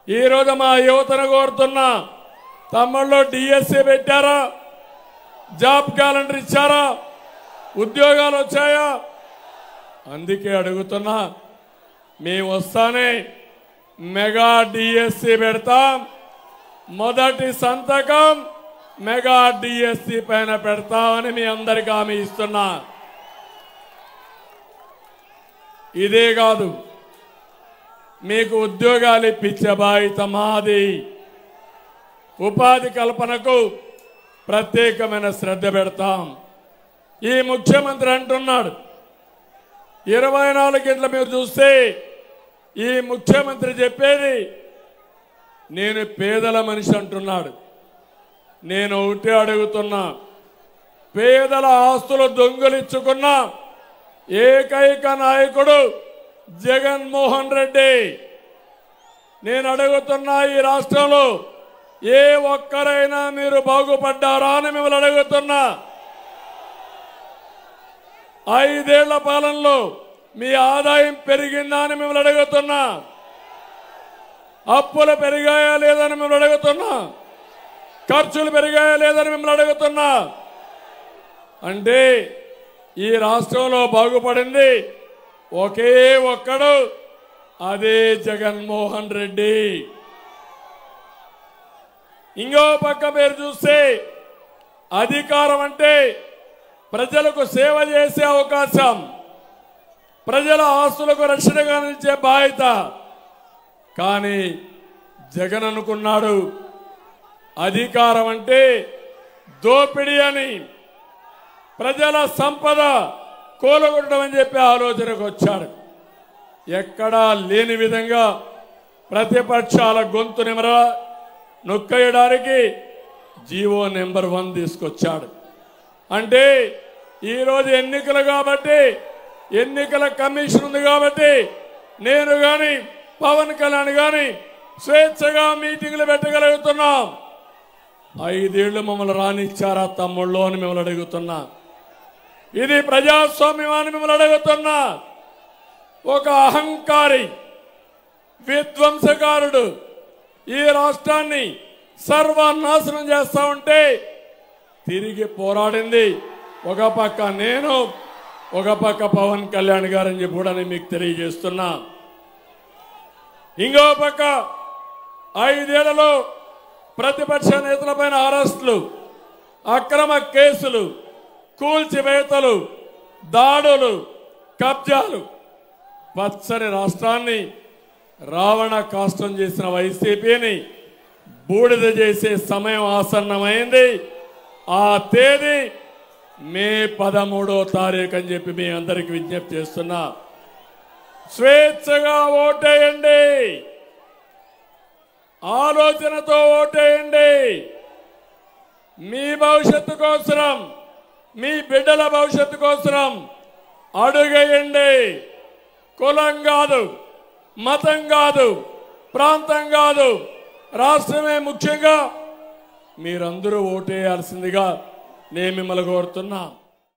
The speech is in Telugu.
ఈ రోజు మా యువతను కోరుతున్నా, తమ్ముళ్ళు డిఎస్సి పెట్టారా? జాబ్ క్యాలెండర్ ఇచ్చారా? ఉద్యోగాలు వచ్చాయా? అందుకే అడుగుతున్నా, మేము వస్తానే మెగా డిఎస్సి పెడతాం. మొదటి సంతకం మెగా డిఎస్సి పైన పెడతామని మీ అందరికీ హామీ ఇస్తున్నా. ఇదే కాదు, మీకు ఉద్యోగాలు ఇప్పించే బాధ్యత మాది. ఉపాధి కల్పనకు ప్రత్యేకమైన శ్రద్ధ పెడతాం. ఈ ముఖ్యమంత్రి అంటున్నాడు 24 గంటల మీరు చూస్తే ఈ ముఖ్యమంత్రి చెప్పేది నేను పేదల మనిషి అంటున్నాడు. నేను ఒకటే అడుగుతున్నా, పేదల ఆస్తులు దొంగిలించుకున్న ఏకైక నాయకుడు జగన్మోహన్ రెడ్డి. నేను అడుగుతున్నా, ఈ రాష్ట్రంలో ఏ ఒక్కరైనా మీరు బాగుపడ్డారా అని మిమ్మల్ని అడుగుతున్నా. 5 ఏళ్ల పాలనలో మీ ఆదాయం పెరిగిందా అని మిమ్మల్ని అడుగుతున్నా. అప్పులు పెరిగాయా లేదని మిమ్మల్ని అడుగుతున్నా. ఖర్చులు పెరిగాయా లేదని మిమ్మల్ని అడుగుతున్నా. అంటే ఈ రాష్ట్రంలో బాగుపడింది ఒకే ఒక్కడు, అదే జగన్మోహన్ రెడ్డి. ఇంకో పక్క మీరు చూస్తే అధికారం అంటే ప్రజలకు సేవ చేసే అవకాశం, ప్రజల ఆస్తులకు రక్షణగా నిలిచే బాధ్యత. కానీ జగన్ అనుకున్నాడు అధికారం అంటే దోపిడీ అని, ప్రజల సంపద కూలగొట్టడం అని చెప్పి ఆలోచనకు వచ్చాడు. ఎక్కడా లేని విధంగా ప్రతిపక్షాల గొంతు నొక్కేయడానికి జీవో నెంబర్ 1 తీసుకొచ్చాడు. అంటే ఈరోజు ఎన్నికలు కాబట్టి, ఎన్నికల కమిషన్ ఉంది కాబట్టి నేను కానీ పవన్ కళ్యాణ్ కానీ స్వేచ్ఛగా మీటింగ్లు పెట్టగలుగుతున్నాం. 5 ఏళ్లు మమ్మల్ని రానిచ్చారా తమ్ముళ్ళు అని మిమ్మల్ని అడుగుతున్నా. ఇది ప్రజాస్వామ్యం అని మిమ్మల్ని అడుగుతున్నా. ఒక అహంకారి విధ్వంసకారుడు ఈ రాష్ట్రాన్ని సర్వనాశనం చేస్తా ఉంటే తిరిగి పోరాడింది ఒక పక్క నేను, ఒక పక్క పవన్ కళ్యాణ్ గారని చెప్పి కూడా నేను మీకు తెలియజేస్తున్నా. ఇంకో పక్క 5 ఏళ్లలో ప్రతిపక్ష నేతలపైన అరెస్టులు, అక్రమ కేసులు, కూల్చివేతలు, దాడులు, కబ్జాలు, పచ్చని రాష్ట్రాన్ని రావణ కాష్టం చేసిన వైసీపీని బూడిద చేసే సమయం ఆసన్నమైంది. ఆ తేదీ మే 13వ తారీఖు అని చెప్పి మీ అందరికి విజ్ఞప్తి చేస్తున్నా. స్వేచ్ఛగా ఓటేయండి, ఆలోచనతో ఓటేయండి. మీ భవిష్యత్తు కోసం, మీ బిడ్డల భవిష్యత్తు కోసం అడుగేయండి. కులం కాదు, మతం కాదు, ప్రాంతం కాదు, రాష్ట్రమే ముఖ్యంగా మీరందరూ ఓటేయాల్సిందిగా నేను మిమ్మల్ని కోరుతున్నా.